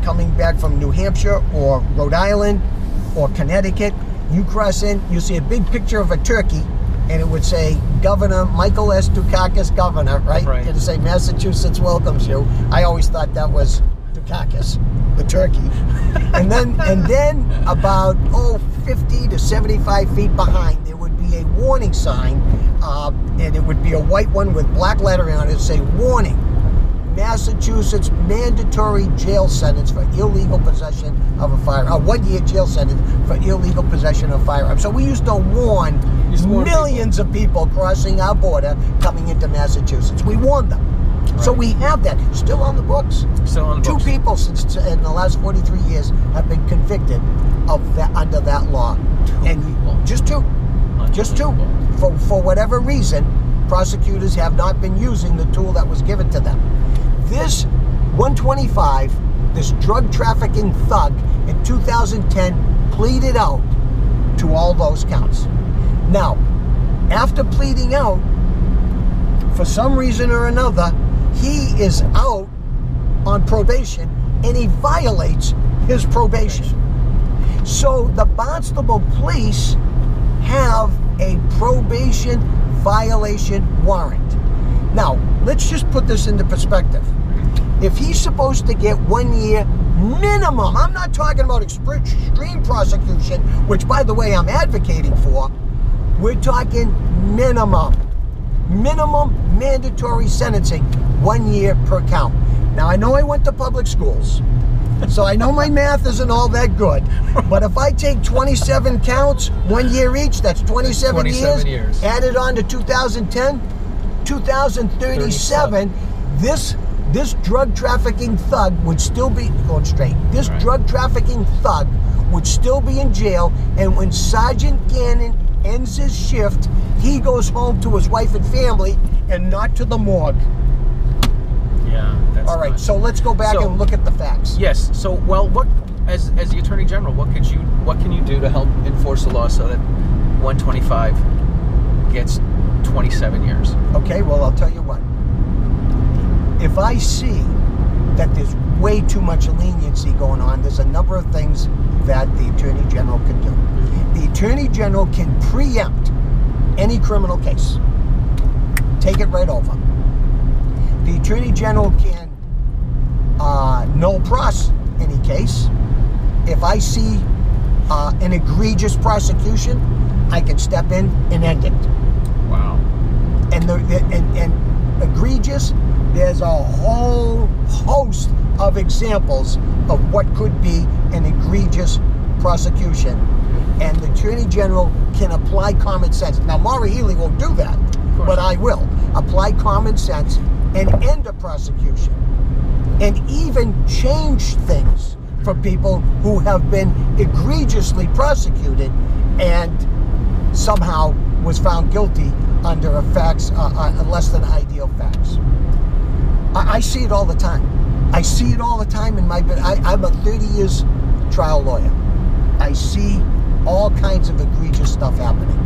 coming back from New Hampshire or Rhode Island or Connecticut, you cross in, you see a big picture of a turkey, and it would say Governor Michael S. Dukakis, Governor, right? Right. It'd say Massachusetts welcomes you. I always thought that was Dukakis, the turkey. and then about 50 to 75 feet behind, there would be a warning sign, and it would be a white one with black lettering on it. It'd say, warning, Massachusetts mandatory jail sentence for illegal possession of a firearm. A 1-year jail sentence for illegal possession of a firearm. So we used to warn millions of people crossing our border coming into Massachusetts. We warned them. Right. So we have that still on the books. Still on the books. 2 people since in the last 43 years have been convicted of that under that law. Just two. For whatever reason, prosecutors have not been using the tool that was given to them. This 125, this drug trafficking thug in 2010 pleaded out to all those counts. Now, after pleading out, for some reason or another, he is out on probation and he violates his probation. So the Barnstable police have a probation violation warrant. Now, let's just put this into perspective. If he's supposed to get 1 year minimum, I'm not talking about extreme prosecution, which, by the way, I'm advocating for. We're talking minimum mandatory sentencing, 1 year per count. Now, I know I went to public schools, so I know my math isn't all that good, but if I take 27 counts, 1 year each, that's 27 years. Added on to 2010, 2037, this drug trafficking thug would still be going straight. This drug trafficking thug would still be in jail, and when Sergeant Gannon ends his shift, he goes home to his wife and family and not to the morgue. Yeah, that's all right. nuts. So let's go back and look at the facts. Yes. So, well, what as the Attorney General, what can you do to help enforce the law so that 125 gets 27 years? Okay. Well, I'll tell you what. If I see that there's way too much leniency going on, there's a number of things that the Attorney General can do. The Attorney General can preempt any criminal case. Take it right over. The Attorney General can null pros any case. If I see an egregious prosecution, I can step in and end it. Wow. And egregious, there's a whole host of examples of what could be an egregious prosecution. And the Attorney General can apply common sense. Now, Maura Healey won't do that, but I will. Apply common sense and end a prosecution. And even change things for people who have been egregiously prosecuted and somehow was found guilty under a facts, less than ideal facts. I see it all the time. I see it all the time in my, I'm a 30 years trial lawyer. I see all kinds of egregious stuff happening.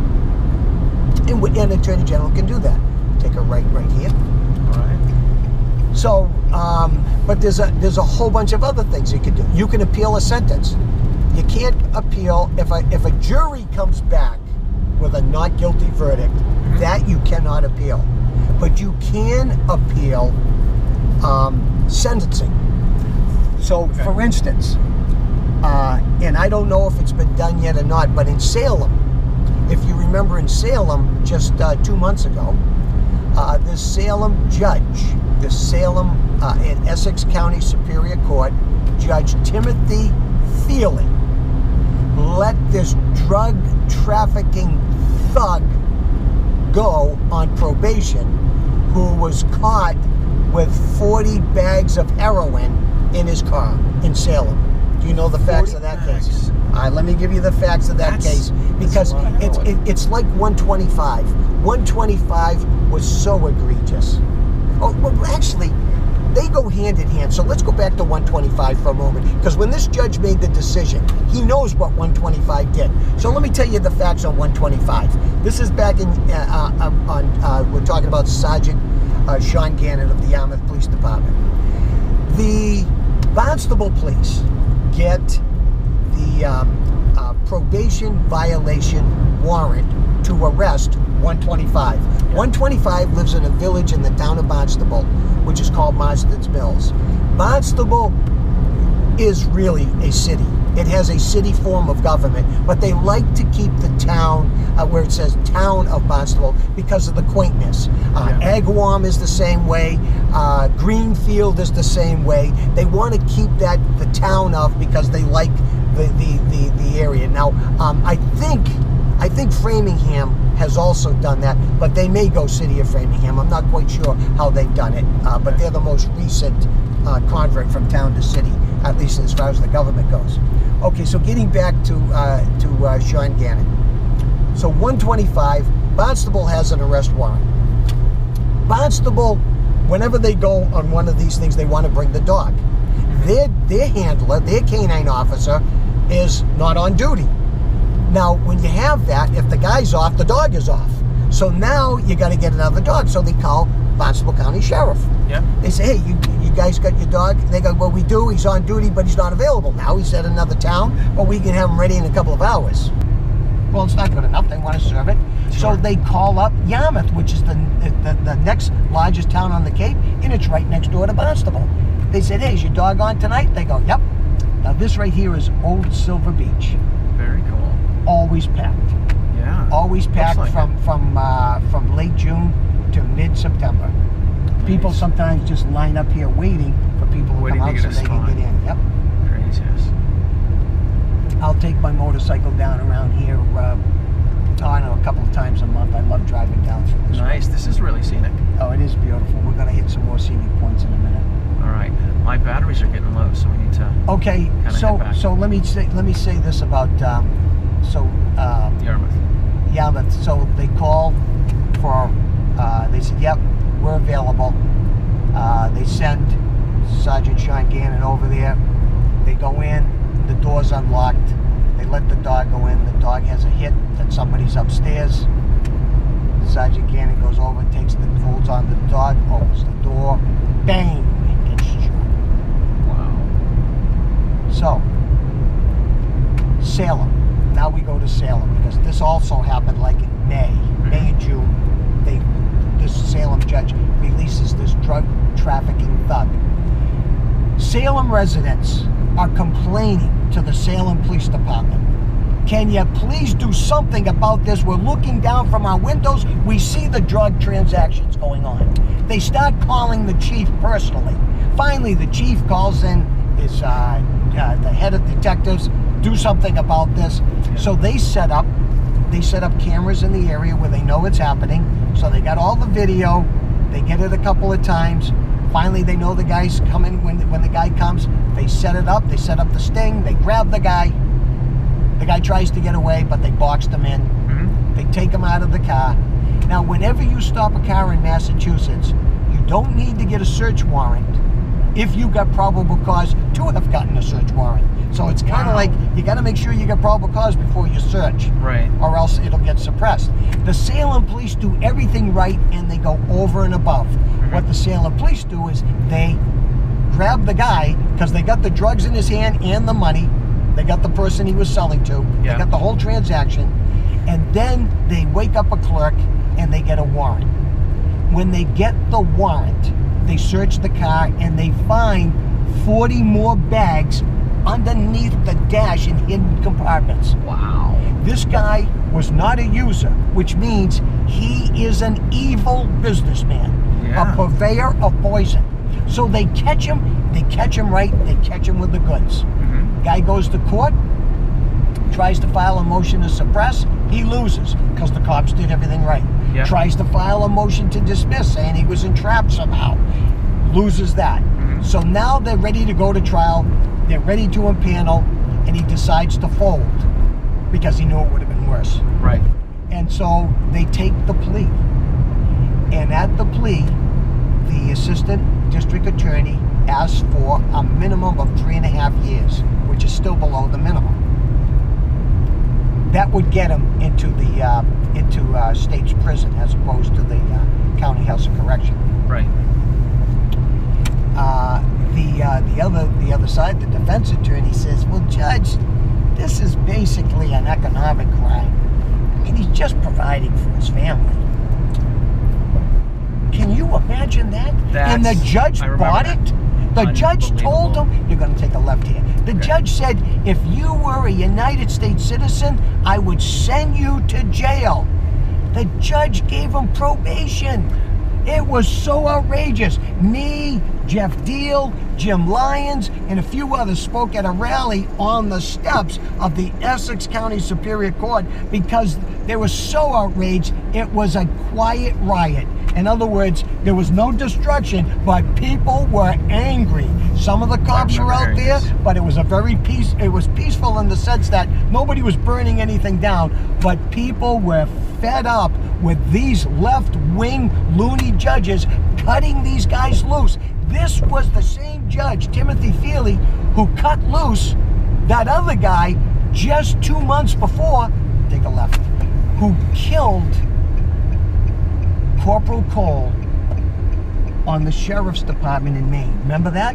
And an attorney general can do that. Take a right here. All right. So, but there's a whole bunch of other things you can do. You can appeal a sentence. You can't appeal if a jury comes back with a not guilty verdict. That you cannot appeal. But you can appeal sentencing. So, Okay. for instance, and I don't know if it's been done yet or not, but in Salem, if you remember in Salem just 2 months ago, this Salem judge, in Essex County Superior Court, Judge Timothy Feely, let this drug trafficking thug go on probation who was caught with 40 bags of heroin in his car in Salem. Do you know the facts of that case? All right, let me give you the facts of that case, because it's like 125. 125 was so egregious. Oh, well, actually, they go hand in hand. So let's go back to 125 for a moment, because when this judge made the decision, he knows what 125 did. So let me tell you the facts on 125. This is back in, we're talking about Sergeant Sean Gannon of the Yarmouth Police Department. The Barnstable police get the probation violation warrant to arrest 125. 125 lives in a village in the town of Barnstable, which is called Marston's Mills. Barnstable is really a city. It has a city form of government, but they like to keep the town where it says town of Barnstable because of the quaintness. Agawam is the same way. Greenfield is the same way. They want to keep that the town of because they like the area. Now, I think Framingham has also done that, but they may go City of Framingham. I'm not quite sure how they've done it, but they're the most recent convert from town to city, at least as far as the government goes. Okay, so getting back to Sean Gannon. So 125, Barnstable has an arrest warrant. Barnstable, whenever they go on one of these things, they want to bring the dog. Their handler, their canine officer, is not on duty. Now, when you have that, if the guy's off, the dog is off. So now you got to get another dog. So they call Barnstable County Sheriff. Yeah. They say, hey, you guys got your dog? They go, well, we do. He's on duty, but he's not available now. He's at another town, but we can have him ready in a couple of hours. Well, it's not good enough. They want to serve it. Sure. So they call up Yarmouth, which is the next largest town on the Cape, and it's right next door to Barnstable. They said, hey, is your dog on tonight? They go, yep. Now, this right here is Old Silver Beach. Very cool. Always packed. Yeah. Always packed from late June to mid-September. Nice. People sometimes just line up here waiting for people to come out so they can get in. Yep. Craziest. I'll take my motorcycle down around here a couple of times a month. I love driving down through this. Nice. This is really scenic. Oh, it is beautiful. We're going to hit some more scenic points in a minute. All right. My batteries are getting low, so we need to. Okay. So let me say this about Yarmouth. So they call for. They said, yep, we're available. They send Sergeant Sean Gannon over there. They go in. The door's unlocked. They let the dog go in. The dog has a hit that somebody's upstairs. Sergeant Gannon goes over, holds on the dog, opens the door, bang, it gets shot. Wow. So, Salem. Now we go to Salem, because this also happened like in May and June. This Salem judge releases this drug trafficking thug. Salem residents are complaining to the Salem Police Department. Can you please do something about this? We're looking down from our windows. We see the drug transactions going on. They start calling the chief personally. Finally, the chief calls in his the head of detectives. Do something about this. Yeah. So they set up cameras in the area where they know it's happening. So they got all the video. They get it a couple of times. Finally, they know the guy's coming. When the guy comes, they set it up. They set up the sting. They grab the guy. The guy tries to get away, but they boxed him in. They take him out of the car. Now, whenever you stop a car in Massachusetts, you don't need to get a search warrant if you got probable cause to have gotten a search warrant. So it's kind of like you got to make sure you got probable cause before you search, Right. or else it'll get suppressed. The Salem police do everything right, and they go over and above. What the Salem police do is they grab the guy because they got the drugs in his hand and the money. They got the person he was selling to. Yeah. They got the whole transaction. And then they wake up a clerk and they get a warrant. When they get the warrant, they search the car and they find 40 more bags underneath the dash in hidden compartments. Wow. This guy was not a user, which means he is an evil businessman, Yeah. a purveyor of poison. So they catch him right, they catch him with the goods. Guy goes to court, tries to file a motion to suppress, he loses because the cops did everything right. Yeah. Tries to file a motion to dismiss, saying he was entrapped somehow, loses that. So now they're ready to go to trial, they're ready to impanel, and he decides to fold because he knew it would have been worse. Right. And so they take the plea. And at the plea, the assistant district attorney asks for a minimum of 3.5 years, which is still below the minimum. That would get him into the state's prison as opposed to the county house of correction. Right. The other side, the defense attorney says, "Well, Judge, this is basically an economic crime. I mean, he's just providing for his family." Can you imagine that? And the judge bought it. The judge told him, "You're going to take a left here." The judge said, "If you were a United States citizen, I would send you to jail." The judge gave him probation. It was so outrageous. Me, Jeff Deal, Jim Lyons, and a few others spoke at a rally on the steps of the Essex County Superior Court because they were so outraged. It was a quiet riot. In other words, there was no destruction, but people were angry. Some of the cops were out there, but it was it was peaceful in the sense that nobody was burning anything down, but people were fed up with these left-wing loony judges cutting these guys loose. This was the same judge, Timothy Feely, who cut loose that other guy just 2 months before, take a left, who killed Corporal Cole on the sheriff's department in Maine. Remember that?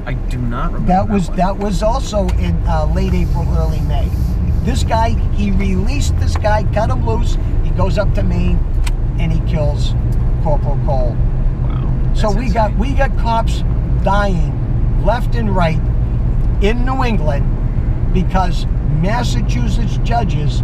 I do not remember That was also in late April, early May. This guy, he released this guy, cut him loose. He goes up to Maine and he kills Corporal Cole. Wow. So we got cops dying left and right in New England because Massachusetts judges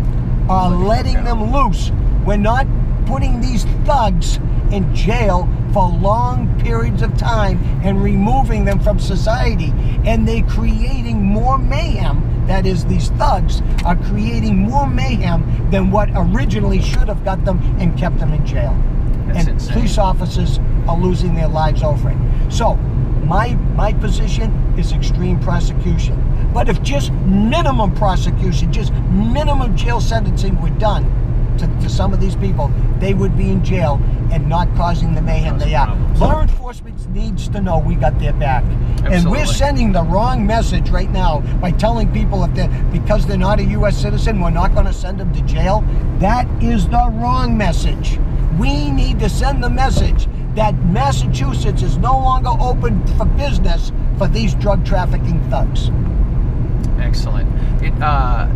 are letting them loose. We're not putting these thugs in jail for long periods of time and removing them from society, and they're creating more mayhem. That is, these thugs are creating more mayhem than what originally should have got them and kept them in jail. That's and insane. Police officers are losing their lives over it. So my position is extreme prosecution. But if just minimum prosecution, just minimum jail sentencing were done to some of these people, they would be in jail and not causing the mayhem they are. Law enforcement needs to know we got their back. Absolutely. And we're sending the wrong message right now by telling people because they're not a U.S. citizen, we're not going to send them to jail. That is the wrong message. We need to send the message that Massachusetts is no longer open for business for these drug trafficking thugs. Excellent. I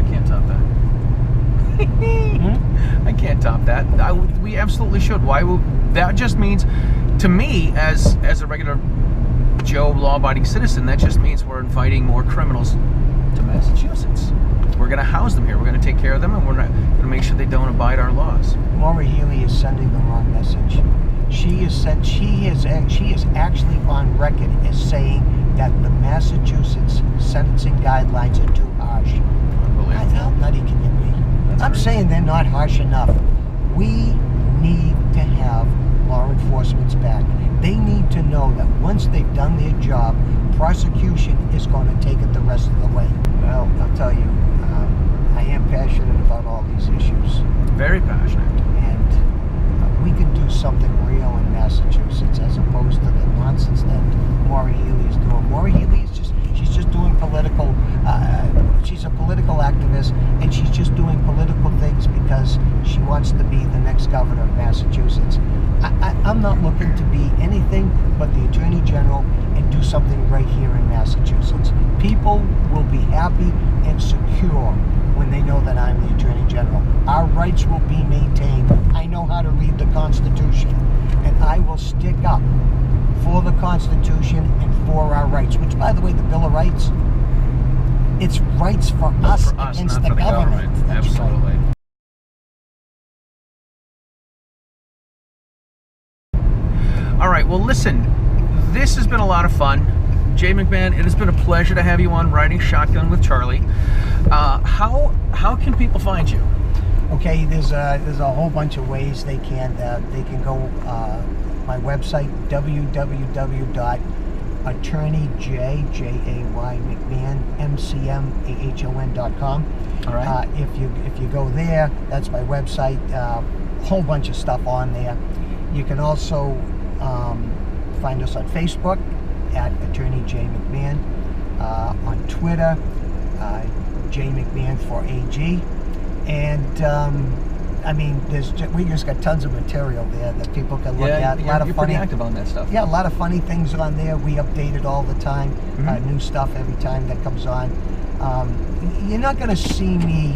can't top that. I can't top that. We absolutely should. Why would that? Just means, to me, as a regular Joe law-abiding citizen, that just means we're inviting more criminals to Massachusetts. We're going to house them here. We're going to take care of them, and we're going to make sure they don't abide our laws. Maura Healey is sending the wrong message. She is actually on record as saying that the Massachusetts sentencing guidelines are too harsh. Unbelievable. How nutty can you be? That's I'm crazy. saying they're not harsh enough. We need to have law enforcement's back. They need to know that once they've done their job, prosecution is going to take it the rest of the way. Well, I'll tell you, I am passionate about all these issues. Very passionate. And we can do something real in Massachusetts as opposed to the nonsense that Maura Healey is doing. Maura Healey is she's just doing political, she's a political activist, and she's just doing political things because she wants to be the next governor of Massachusetts. I'm not looking to be anything but the Attorney General and do something right here in Massachusetts. People will be happy and secure when they know that I'm the Attorney General. Our rights will be maintained. I know how to read the Constitution, and I will stick up for the Constitution and for our rights, which, by the way, the Bill of Rights, it's rights for us against not the for the government. That's Absolutely. right. All right, well, listen, this has been a lot of fun. Jay McMahon, it has been a pleasure to have you on Riding Shotgun with Charlie. How can people find you? Okay, there's a whole bunch of ways they can go. My website, www.attorneyjay.McMahon.com. All right. If you go there, that's my website. Whole bunch of stuff on there. You can also find us on Facebook at Attorney Jay McMahon, on Twitter, Jay McMahon for AG, and I mean, we just got tons of material there that people can look at. A lot of you're funny, pretty active on that stuff. yeah, a lot of funny things on there. We update it all the time. New stuff every time that comes on. You're not going to see me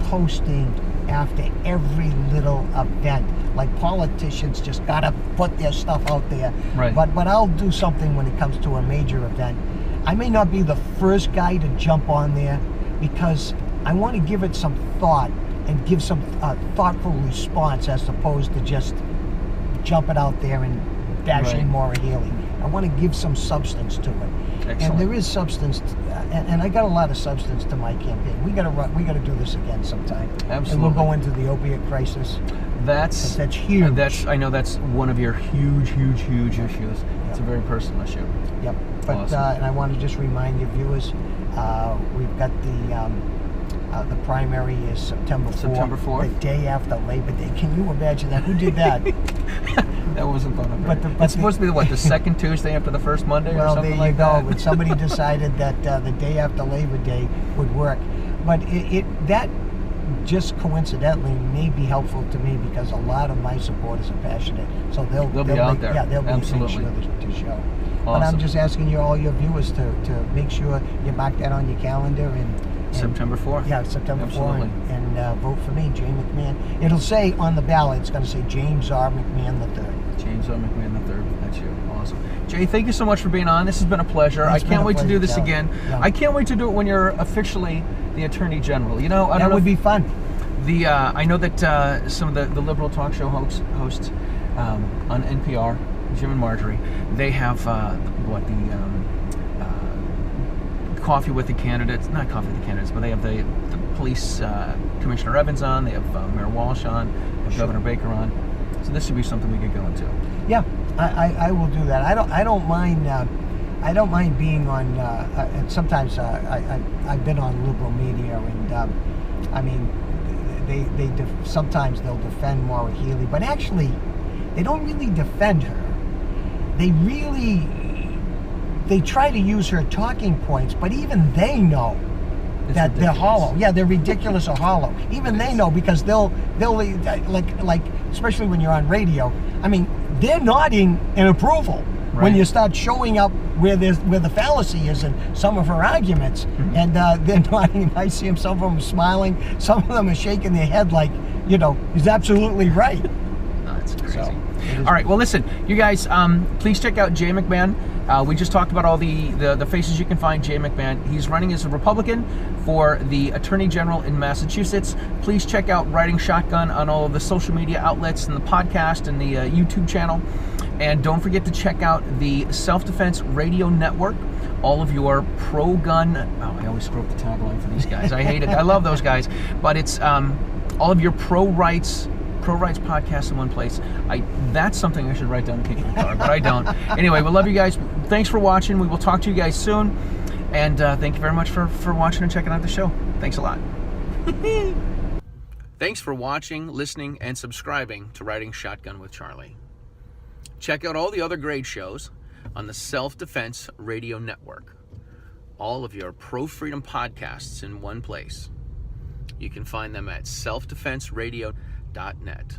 posting after every little event. Like politicians just got to put their stuff out there. Right. But I'll do something when it comes to a major event. I may not be the first guy to jump on there because I want to give it some thought and give some thoughtful response as opposed to just jumping out there and bashing Maura Healey. I want to give some substance to it. Excellent. And there is substance, and I got a lot of substance to my campaign. We got to do this again sometime. Absolutely. And we'll go into the opiate crisis. That's huge. I know that's one of your huge issues. It's a very personal issue. Yep. But Awesome. And I want to just remind your viewers, we've got the primary is September 4th. September 4th. The day after Labor Day. Can you imagine that? Who did that? That wasn't fun. But it's supposed to be the second Tuesday after the first Monday or something like that? Well, there you go. But somebody decided that the day after Labor Day would work. But that just coincidentally may be helpful to me because a lot of my supporters are passionate. So they'll be out there. Yeah, they'll Absolutely. make sure to show. Awesome. But I'm just asking all your viewers to make sure you mark that on your calendar and September 4th. Yeah, September 4th. Absolutely. And vote for me, Jay McMahon. It'll say on the ballot, it's going to say James R. McMahon III. James R. McMahon III. That's you. Awesome. Jay, thank you so much for being on. This has been a pleasure. I can't wait to do this again. Yeah. I can't wait to do it when you're officially the Attorney General. You know, that would be fun. I know that some of the liberal talk show hosts on NPR, Jim and Marjorie, they have coffee with the candidates, not coffee with the candidates, but they have the police Commissioner Evans on, they have Mayor Walsh on, they have Governor Baker on. So this should be something we could go into. Yeah, I will do that. I don't mind being on. And sometimes I've been on liberal media, and I mean, sometimes they'll defend Maura Healey, but actually, they don't really defend her. They try to use her talking points, but even they know that they're hollow. Yeah, they're ridiculous or hollow. Even they know because they'll like especially when you're on radio. I mean, they're nodding in approval when you start showing up where the fallacy is in some of her arguments, and they're nodding. I see them. Some of them are smiling. Some of them are shaking their head like, he's absolutely right. No, it's crazy. All right, well, listen, you guys, please check out Jay McMahon. We just talked about all the faces you can find Jay McMahon. He's running as a Republican for the Attorney General in Massachusetts. Please check out Riding Shotgun on all of the social media outlets and the podcast and the YouTube channel. And don't forget to check out the Self-Defense Radio Network. All of your pro-gun... Oh, I always screw up the tagline for these guys. I hate it. I love those guys. But it's all of your pro-rights Pro Rights Podcast in one place. That's something I should write down and keep in the car, but I don't. Anyway, we love you guys. Thanks for watching. We will talk to you guys soon. And thank you very much for watching and checking out the show. Thanks a lot. Thanks for watching, listening, and subscribing to Riding Shotgun with Charlie. Check out all the other great shows on the Self-Defense Radio Network. All of your pro-freedom podcasts in one place. You can find them at selfdefenseradio.net.